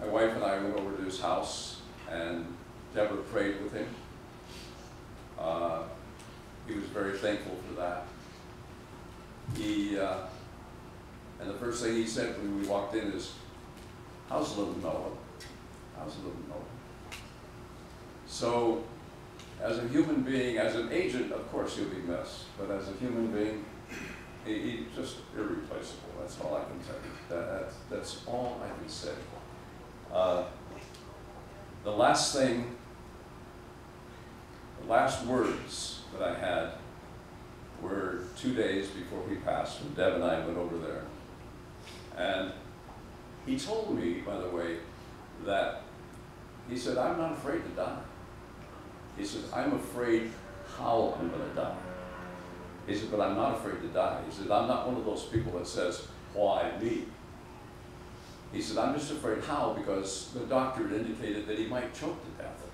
my wife and I went over to his house, and Deborah prayed with him. He was very thankful for that. And the first thing he said when we walked in is, "How's little Noah? How's little Noah?" So, as a human being, as an agent, of course he'll be missed, but as a human being, he's just irreplaceable. That's all I can tell you. That's all I can say. The last words that I had were 2 days before he passed, when Deb and I went over there. And he told me, by the way, that he said, "I'm not afraid to die." He said, "I'm afraid how I'm going to die." He said, "But I'm not afraid to die." He said, "I'm not one of those people that says, 'Why me?'" He said, "I'm just afraid how, because the doctor had indicated that he might choke to death."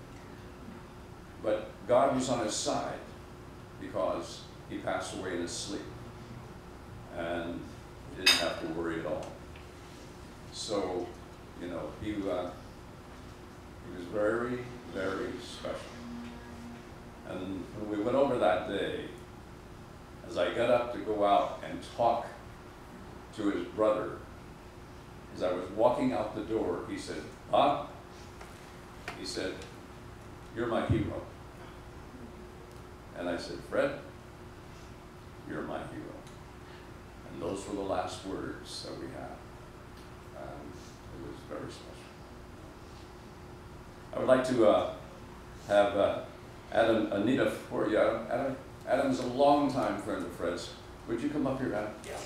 But God was on his side, because he passed away in his sleep. And he didn't have to worry at all. So, you know, he was very, very special. And when we went over that day, as I got up to go out and talk to his brother, as I was walking out the door, he said, "Bob," he said, "you're my hero." And I said, "Fred, you're my hero." And those were the last words that we had. It was very special. I would like to have Adam, Anita, for you. Adam's a longtime friend of Fred's. Would you come up here, Adam? Yeah.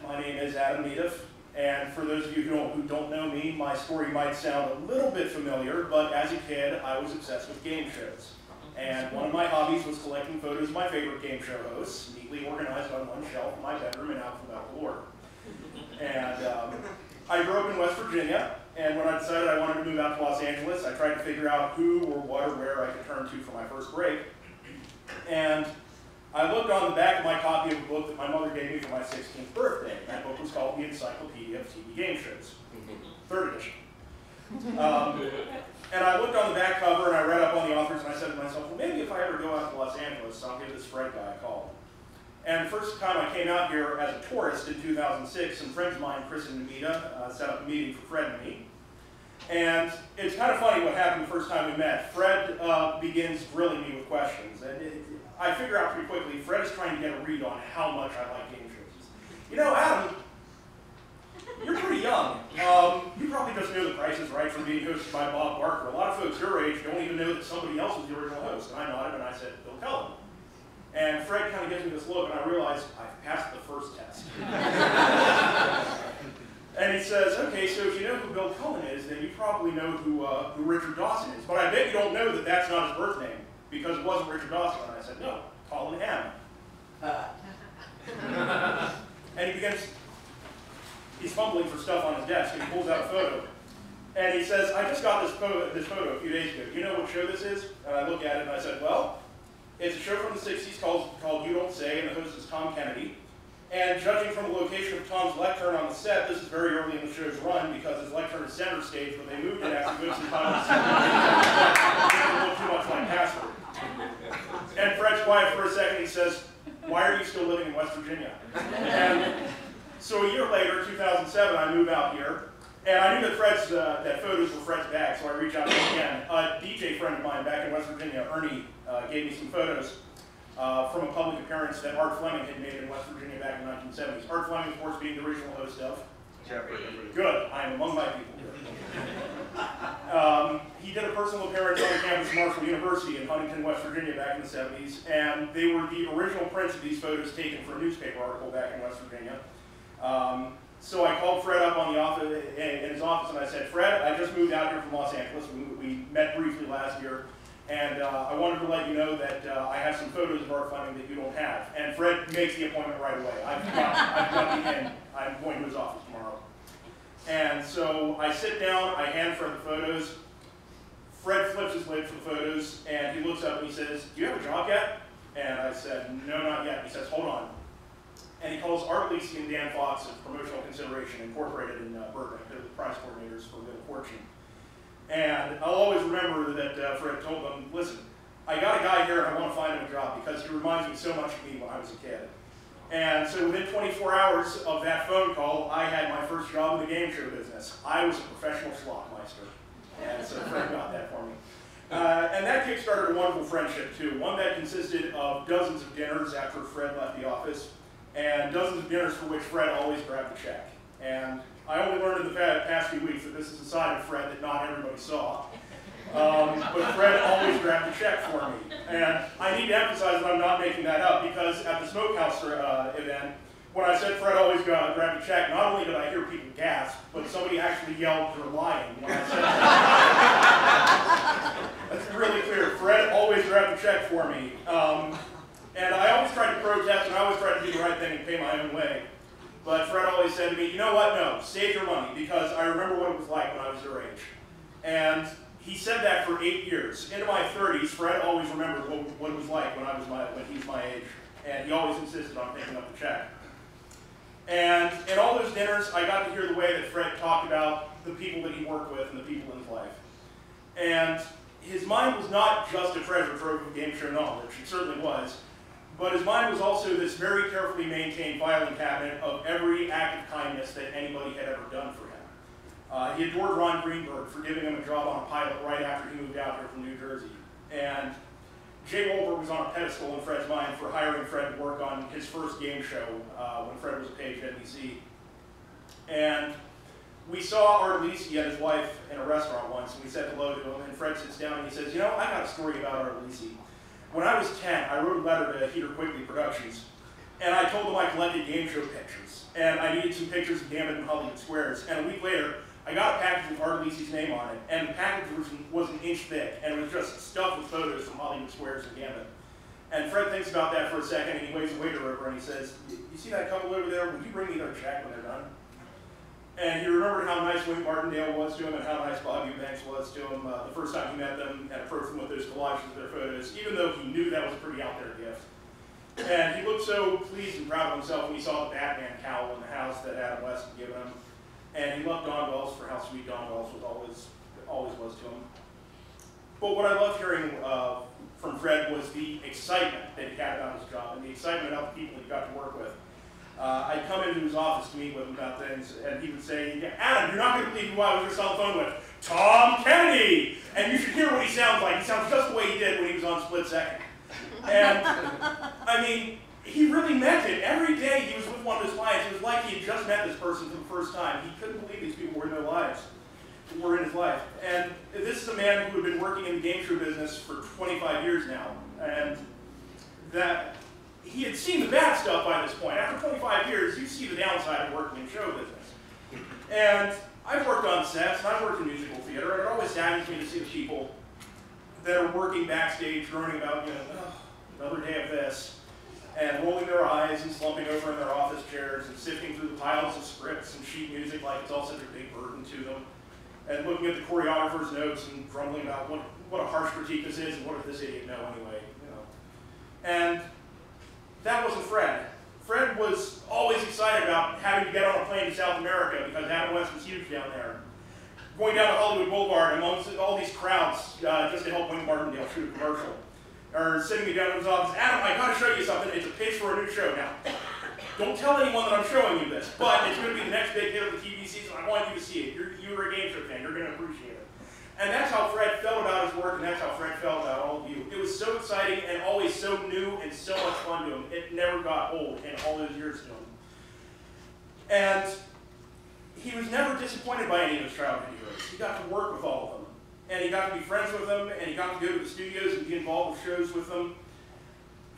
My name is Adam Neediff, and for those of you who don't know me, my story might sound a little bit familiar, but as a kid, I was obsessed with game shows. And one of my hobbies was collecting photos of my favorite game show hosts, neatly organized on one shelf in my bedroom in alphabetical order. And I grew up in West Virginia, and when I decided I wanted to move out to Los Angeles, I tried to figure out who or what or where I could turn to for my first break. And I looked on the back of my copy of a book that my mother gave me for my 16th birthday. That book was called The Encyclopedia of TV Game Shows, 3rd edition. And I looked on the back cover and I read up on the authors, and I said to myself, well, maybe if I ever go out to Los Angeles, I'll give this Fred guy a call. And the first time I came out here as a tourist in 2006, some friends of mine, Chris and Namita, set up a meeting for Fred and me. And it's kind of funny what happened the first time we met. Fred begins grilling me with questions. And I figure out pretty quickly, Fred is trying to get a read on how much I like game shows. You know, Adam, you're pretty young. You probably just know The Price is Right from being hosted by Bob Barker. A lot of folks your age don't even know that somebody else was the original host. And I nodded and I said, Bill Cullen. And Fred kind of gives me this look, and I realize I've passed the first test. And he says, okay, so if you know who Bill Cullen is, then you probably know who Richard Dawson is. But I bet you don't know that that's not his birth name, because it wasn't Richard Dawson. And I said, no, Colin M. And he's fumbling for stuff on his desk, and he pulls out a photo. And he says, I just got this photo a few days ago. Do you know what show this is? And I look at it and I said, well, it's a show from the 60s called You Don't Say, and the host is Tom Kennedy. And judging from the location of Tom's lectern on the set, this is very early in the show's run, because his lectern is center stage, but they moved it after he moved some time on the set. It didn't look too much like Password. And Fred's quiet for a second. He says, why are you still living in West Virginia? And so a year later, 2007, I move out here. And I knew that that photos were Fred's bag, so I reached out to him again. A DJ friend of mine back in West Virginia, Ernie, gave me some photos from a public appearance that Art Fleming had made in West Virginia back in the 1970s. Art Fleming, of course, being the original host of Jeopardy. Good, I am among my people. He did a personal appearance on the campus of Marshall University in Huntington, West Virginia back in the 70s, and they were the original prints of these photos taken for a newspaper article back in West Virginia. So I called Fred up on the office, in his office, and I said, Fred, I just moved out here from Los Angeles. We met briefly last year, and I wanted to let you know that I have some photos of Art Fleming that you don't have. And Fred makes the appointment right away. I've got the in. I'm going to his office tomorrow. And so I sit down, I hand Fred the photos. Fred flips his lid for the photos, and he looks up and he says, do you have a job yet? And I said, no, not yet. He says, hold on. and he calls Art Lisi and Dan Fox of Promotional Consideration Incorporated in Burbank. They're the prize coordinators for Wheel of Fortune. And I'll always remember that Fred told them, listen, I got a guy here and I want to find him a job because he reminds me so much of me when I was a kid. And so within 24 hours of that phone call, I had my first job in the game show business. I was a professional schlockmeister. And so Fred got that for me. And that kick-started a wonderful friendship too, one that consisted of dozens of dinners after Fred left the office, and dozens of dinners for which Fred always grabbed the check. And I only learned in the past few weeks that this is a side of Fred that not everybody saw. But Fred always grabbed the check for me. And I need to emphasize that I'm not making that up, because at the Smokehouse event, when I said Fred always grabbed the check, not only did I hear people gasp, but somebody actually yelled, "You're lying," when I said that. That's really clear. Fred always grabbed the check for me. And I always tried to protest, and I always tried to do the right thing and pay my own way. But Fred always said to me, you know what, no, save your money, because I remember what it was like when I was your age. And he said that for 8 years. Into my 30s, Fred always remembered what it was like when he was my age. And he always insisted on picking up the check. And in all those dinners, I got to hear the way that Fred talked about the people that he worked with and the people in his life. And his mind was not just a treasure trove of game show knowledge, it certainly was, but his mind was also this very carefully maintained filing cabinet of every act of kindness that anybody had ever done for him. He adored Ron Greenberg for giving him a job on a pilot right after he moved out here from New Jersey. And Jay Wolbrock was on a pedestal in Fred's mind for hiring Fred to work on his first game show when Fred was a page at NBC. And we saw Art Lisi and his wife in a restaurant once, and we said hello to him, and Fred sits down and he says, you know, I got a story about Art Lisi. When I was 10, I wrote a letter to Heater Quigley Productions, and I told them I collected game show pictures, and I needed some pictures of Gambit and Hollywood Squares, and a week later, I got a package with Art Lisi's name on it, and the package was an inch thick, and it was just stuffed with photos from Hollywood Squares and Gambit. And Fred thinks about that for a second, and he waves the waiter over, and he says, you see that couple over there? Would you bring me their check when they're done? And he remembered how nice Wink Martindale was to him and how nice Bob Eubanks was to him the first time he met them and approached them with those collages of their photos, even though he knew that was a pretty out there gift. And he looked so pleased and proud of himself when he saw the Batman cowl in the house that Adam West had given him. And he loved Don Wells for how sweet Don Wells always was to him. But what I loved hearing from Fred was the excitement that he had about his job and the excitement about the people that he got to work with. I'd come into his office to meet with him about things, and he would say, Adam, you're not going to believe who I was just on the phone with. Tom Kennedy! And you should hear what he sounds like. He sounds just the way he did when he was on Split Second. And, I mean, he really meant it. Every day he was with one of his clients. It was like he had just met this person for the first time. He couldn't believe these people were in their lives, were in his life. And this is a man who had been working in the game show business for 25 years now. And that he had seen the bad stuff by this point. After 25 years, you see the downside of working in show business. And I've worked on sets, and I've worked in musical theater, and it always saddens me to see the people that are working backstage learning about, you know, oh, another day of this, and rolling their eyes and slumping over in their office chairs and sifting through the piles of scripts and sheet music like it's all such a big burden to them, and looking at the choreographer's notes and grumbling about what a harsh critique this is and what does this idiot know anyway, you know. And that wasn't Fred. Fred was always excited about having to get on a plane to South America because Adam West was huge down there. Going down to Hollywood Boulevard amongst all these crowds just to help Wink Martindale shoot a commercial. Or sitting me down in his office, Adam, I gotta show you something. It's a pitch for a new show now. Don't tell anyone that I'm showing you this, but it's gonna be the next big hit of the TV season. I want you to see it. You're a game show fan. You're gonna appreciate it. And that's how Fred felt about his work, and that's how Fred felt about all of you. It was so exciting and always so new and so much fun to him. It never got old in all those years to him. And he was never disappointed by any of his childhood heroes. He got to work with all of them. And he got to be friends with them, and he got to go to the studios and be involved with shows with them.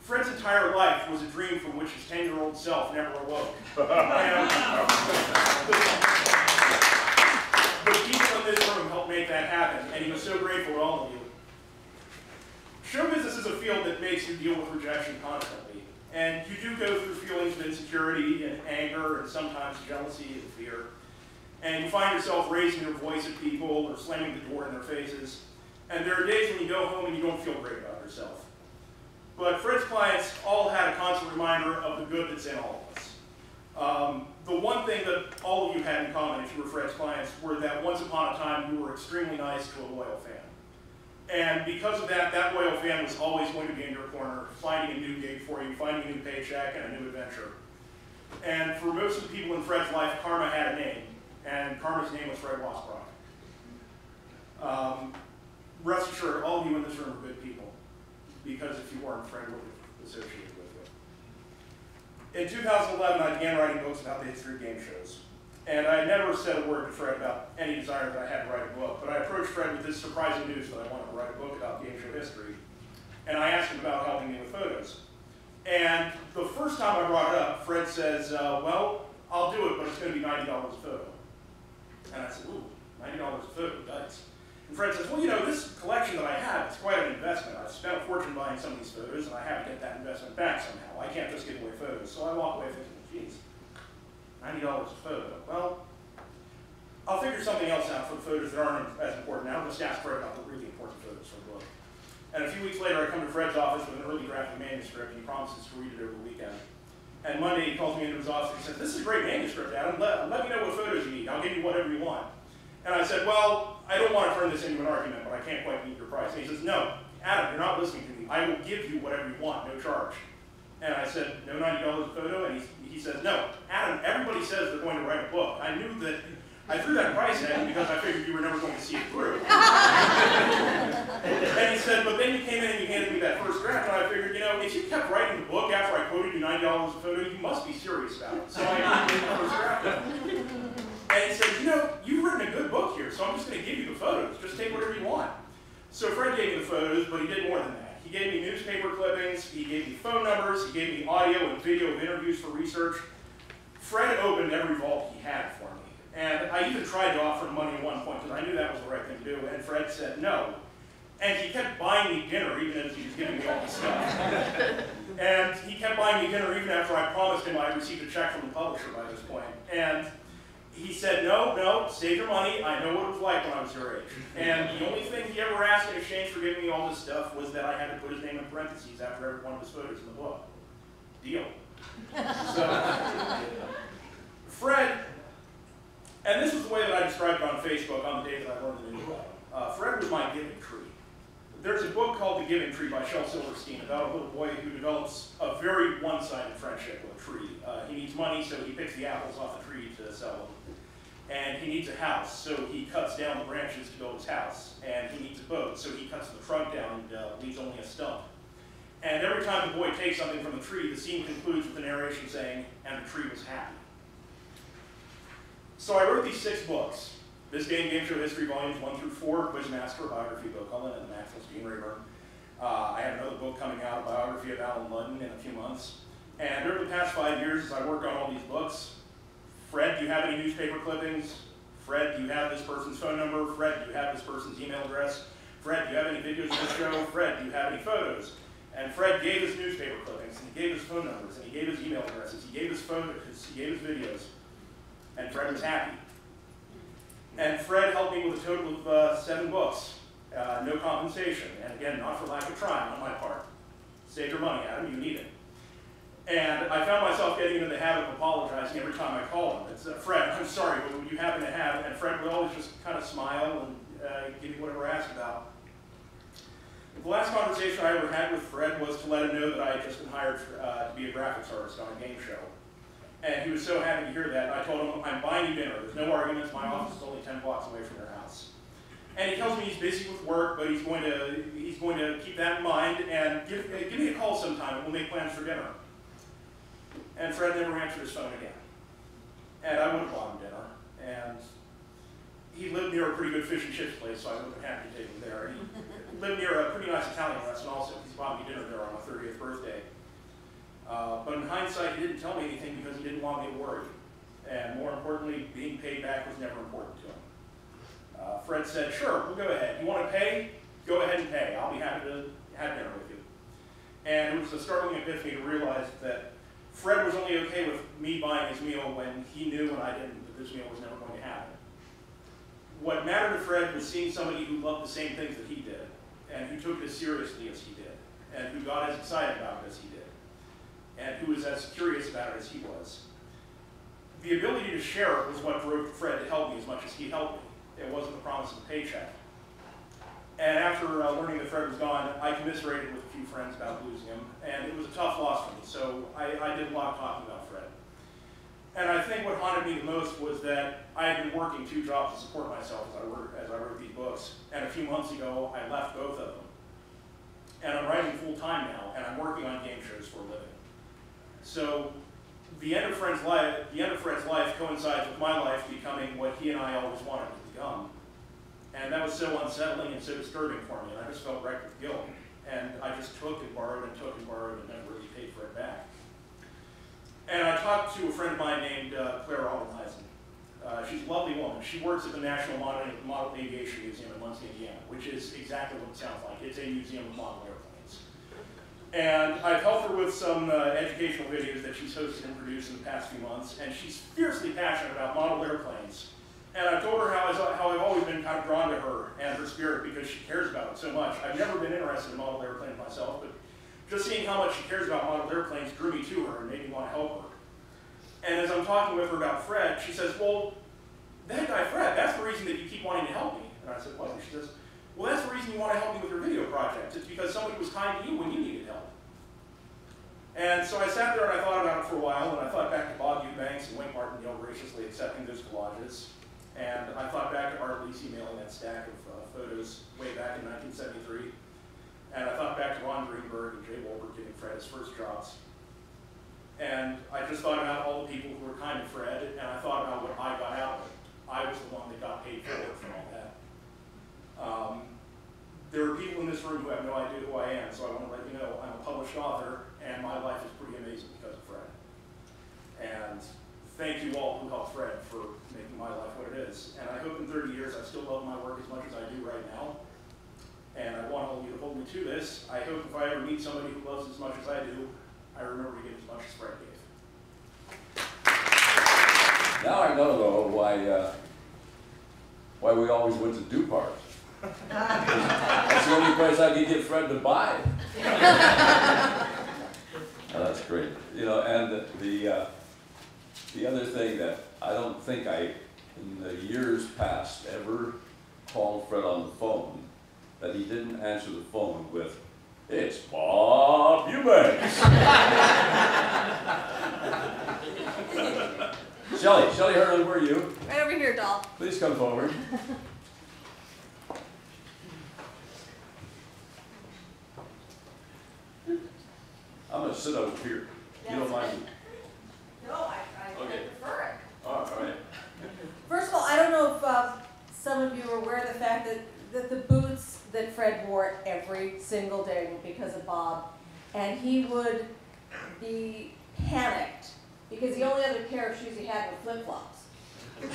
Fred's entire life was a dream from which his 10-year-old self never awoke. The people in this room helped make that happen, and he was so grateful to all of you. Show business is a field that makes you deal with rejection constantly. And you do go through feelings of insecurity and anger and sometimes jealousy and fear. And you find yourself raising your voice at people or slamming the door in their faces. And there are days when you go home and you don't feel great about yourself. But Fred's clients all had a constant reminder of the good that's in all of us. The one thing that all of you had in common, if you were Fred's clients, were that once upon a time you were extremely nice to a loyal fan. And because of that, that loyal fan was always going to be in your corner, finding a new gig for you, finding a new paycheck and a new adventure. And for most of the people in Fred's life, Karma had a name, and Karma's name was Fred Wosbrock. Rest assured, all of you in this room are good people, because if you weren't, Fred would have associated with you. In 2011, I began writing books about the history of game shows. And I never said a word to Fred about any desire that I had to write a book, but I approached Fred with this surprising news that I wanted to write a book about game show history. And I asked him about helping me with photos. And the first time I brought it up, Fred says, well, I'll do it, but it's going to be $90 a photo. And I said, ooh, $90 a photo, nice. And Fred says, well, you know, this collection that I have, it's quite an investment. I've spent a fortune buying some of these photos, and I have to get that investment back somehow. I can't just give away photos. So I walk away thinking, geez, $90 a photo. Well, I'll figure something else out for the photos that aren't as important. Now I'll just ask Fred about the really important photos for the book. And a few weeks later, I come to Fred's office with an early draft of manuscript, and he promises to read it over the weekend. And Monday, he calls me into his office and he says, this is a great manuscript, Adam. Let me know what photos you need. I'll give you whatever you want. And I said, well, I don't want to turn this into an argument, but I can't quite meet your price. And he says, no, Adam, you're not listening to me. I will give you whatever you want, no charge. And I said, no $90 a photo? And he said, no, Adam, everybody says they're going to write a book. I knew that, I threw that price at him because I figured you were never going to see it through. And he said, but then you came in and you handed me that first draft, and I figured, you know, if you kept writing the book after I quoted you $90 a photo, you must be serious about it. So I gave him the first draft of it. And he said, you know, you've written a good book here, so I'm just going to give you the photos. Just take whatever you want. So Fred gave me the photos, but he did more than that. He gave me newspaper clippings, he gave me phone numbers, he gave me audio and video of interviews for research. Fred opened every vault he had for me. And I even tried to offer him money at one point because I knew that was the right thing to do, and Fred said no. And he kept buying me dinner even as he was giving me all the stuff. And he kept buying me dinner even after I promised him I received a check from the publisher by this point. And he said, no, save your money. I know what it was like when I was your age. And the only thing he ever asked in exchange for giving me all this stuff was that I had to put his name in parentheses after every one of his photos in the book. Deal. So, Fred, and this was the way that I described it on Facebook on the day that I learned the news about him. Fred was my giving tree. There's a book called The Giving Tree by Shel Silverstein about a little boy who develops a very one-sided friendship with a tree. He needs money, so he picks the apples off the tree to sell them. And he needs a house, so he cuts down the branches to build his house. And he needs a boat, so he cuts the trunk down and leaves only a stump. And every time the boy takes something from the tree, the scene concludes with a narration saying, and the tree was happy. So I wrote these 6 books. This Game Show History Volumes 1 through 4, Quizmaster, biography of Bill Cullen and the Maxwell Steam Rayburn. I have another book coming out, a biography of Alan Ludden in a few months. And over the past 5 years, as I worked on all these books, Fred, do you have any newspaper clippings? Fred, do you have this person's phone number? Fred, do you have this person's email address? Fred, do you have any videos of the show? Fred, do you have any photos? And Fred gave us newspaper clippings, and he gave us phone numbers, and he gave us email addresses, he gave us photos, he gave us videos, and Fred was happy. And Fred helped me with a total of 7 books, no compensation, and again, not for lack of trying on my part. Save your money, Adam, you need it. And I found myself getting into the habit of apologizing every time I called him. It's, Fred, I'm sorry, what would you happen to have? And Fred would always just kind of smile and give me whatever I asked about. The last conversation I ever had with Fred was to let him know that I had just been hired to be a graphics artist on a game show. And he was so happy to hear that. And I told him, I'm buying you dinner. There's no arguments. My office is only 10 blocks away from your house. And he tells me he's busy with work, but he's going to keep that in mind and give me a call sometime and we'll make plans for dinner. And Fred never answered his phone again. And I would have bought him dinner. And he lived near a pretty good fish and chips place, so I would have been happy to take him there. He lived near a pretty nice Italian restaurant also. He's bought me dinner there on my 30th birthday. But in hindsight, he didn't tell me anything because he didn't want me to worry. And more importantly, being paid back was never important to him. Fred said, sure, we'll go ahead. You want to pay? Go ahead and pay. I'll be happy to have dinner with you. And it was a startling epiphany to realize that Fred was only okay with me buying his meal when he knew and I didn't that this meal was never going to happen. What mattered to Fred was seeing somebody who loved the same things that he did, and who took it as seriously as he did, and who got as excited about it as he did, and who was as curious about it as he was. the ability to share was what drove Fred to help me as much as he helped me. It wasn't the promise of a paycheck. And after learning that Fred was gone, I commiserated with a few friends about losing him, and it was a tough loss for me, so I did a lot of talking about Fred. And I think what haunted me the most was that I had been working 2 jobs to support myself as I wrote these books, and a few months ago, I left both of them. And I'm writing full-time now, and I'm working on game shows for a living. So the end of Fred's life coincides with my life becoming what he and I always wanted it to become. And that was so unsettling and so disturbing for me, and I just felt wrecked with guilt. And I just took and borrowed and took and borrowed and never really paid for it back. And I talked to a friend of mine named Claire Alderheisen. She's a lovely woman. She works at the National Model Aviation Museum in Muncie, Indiana, which is exactly what it sounds like. It's a museum of model airplanes. And I've helped her with some educational videos that she's hosted and produced in the past few months, and she's fiercely passionate about model airplanes. And I've told her how I've always been kind of drawn to her and her spirit because she cares about it so much. I've never been interested in model airplanes myself, but just seeing how much she cares about model airplanes drew me to her and made me want to help her. And as I'm talking with her about Fred, she says, well, that guy Fred, that's the reason that you keep wanting to help me. And I said, what? And she says, well, that's the reason you want to help me with your video project. It's because somebody was kind to you when you needed help. And so I sat there and I thought about it for a while, and I thought back to Bob Eubanks and Wink Martindale graciously accepting those collages. And I thought back to Art Lisi emailing that stack of photos way back in 1973. And I thought back to Ron Greenberg and Jay Wolbert giving Fred his first jobs. And I just thought about all the people who were kind to Fred, and I thought about what I got out of it. I was the one that got paid for it from all that. There are people in this room who have no idea who I am, so I want to let you know I'm a published author, and my life is pretty amazing because of Fred. And thank you all who helped Fred for making my life what it is. And I hope in 30 years I still love my work as much as I do right now. And I want all of you to hold me to this. I hope if I ever meet somebody who loves as much as I do, I remember to give as much as Fred gave. Now I know, though, why we always went to Dupart. That's the only place I could get Fred to buy. Oh, that's great. You know, and the other thing that I don't think I, in the years past, ever called Fred on the phone, that he didn't answer the phone with, "It's Bob Eubanks." Shelley Hurley, where are you? Right over here, doll. Please come forward. I'm going to sit over here. You don't mind? No, I Okay. prefer it. All right. First of all, I don't know if some of you are aware of the fact that the boots that Fred wore every single day were because of Bob. And he would be panicked because the only other pair of shoes he had were flip-flops.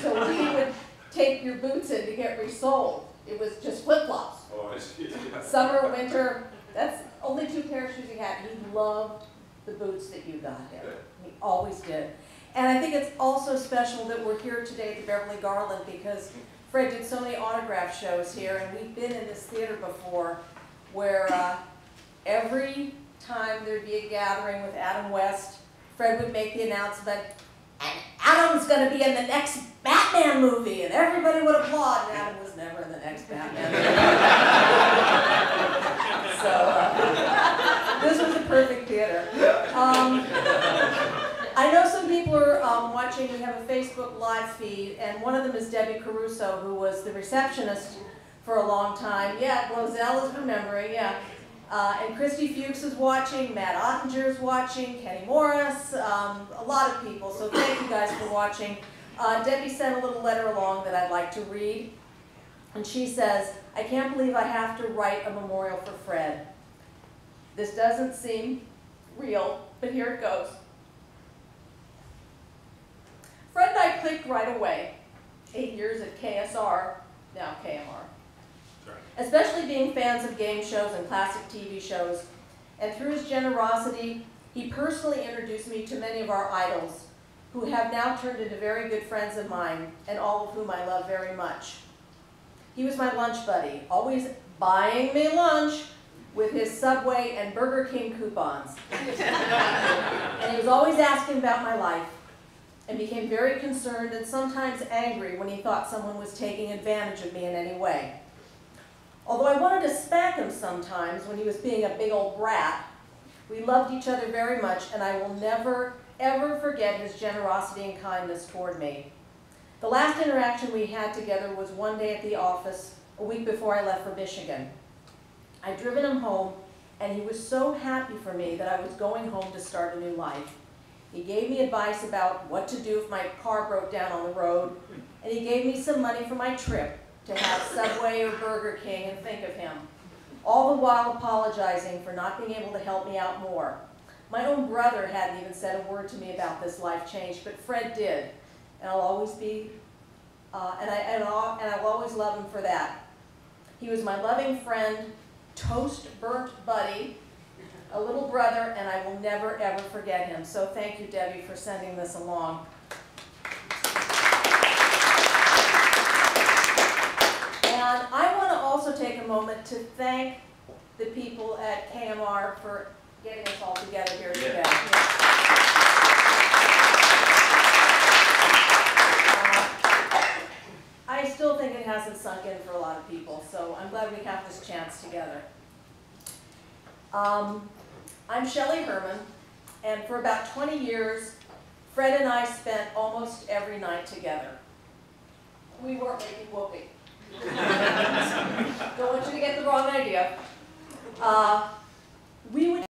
So when he would take your boots in to get resold, it was just flip-flops. Oh, I see. Summer, winter, that's only 2 pair of shoes he had. He loved the boots that you got him. He always did. And I think it's also special that we're here today at the Beverly Garland because Fred did so many autograph shows here, and we've been in this theater before where every time there'd be a gathering with Adam West, Fred would make the announcement, and Adam's going to be in the next Batman movie, and everybody would applaud, and Adam was never in the next Batman movie. So this was a perfect theater. I know some people are watching. We have a Facebook live feed, and one of them is Debbie Caruso, who was the receptionist for a long time. Yeah, Glozell is remembering, yeah. And Christy Fuchs is watching, Matt Ottinger is watching, Kenny Morris, a lot of people. So thank you guys for watching. Debbie sent a little letter along that I'd like to read. And she says, "I can't believe I have to write a memorial for Fred. This doesn't seem real, but here it goes. Fred and I clicked right away. 8 years at KSR, now KMR. Especially being fans of game shows and classic TV shows. And through his generosity, he personally introduced me to many of our idols, who have now turned into very good friends of mine, and all of whom I love very much. He was my lunch buddy, always buying me lunch with his Subway and Burger King coupons. And he was always asking about my life. and became very concerned and sometimes angry when he thought someone was taking advantage of me in any way. Although I wanted to spank him sometimes when he was being a big old brat, we loved each other very much, and I will never, ever forget his generosity and kindness toward me. The last interaction we had together was one day at the office, a week before I left for Michigan. I'd driven him home, and he was so happy for me that I was going home to start a new life. He gave me advice about what to do if my car broke down on the road, and he gave me some money for my trip to have Subway or Burger King and think of him, all the while apologizing for not being able to help me out more. My own brother hadn't even said a word to me about this life change, but Fred did, and I'll always be, and I'll always love him for that. He was my loving friend, toast burnt buddy, a little brother, and I will never ever forget him. So thank you, Debbie, for sending this along. And I want to also take a moment to thank the people at KMR for getting us all together here today. I still think it hasn't sunk in for a lot of people, so I'm glad we have this chance together. I'm Shelley Herman, and for about 20 years, Fred and I spent almost every night together. We weren't making whoopee. Don't want you to get the wrong idea. We would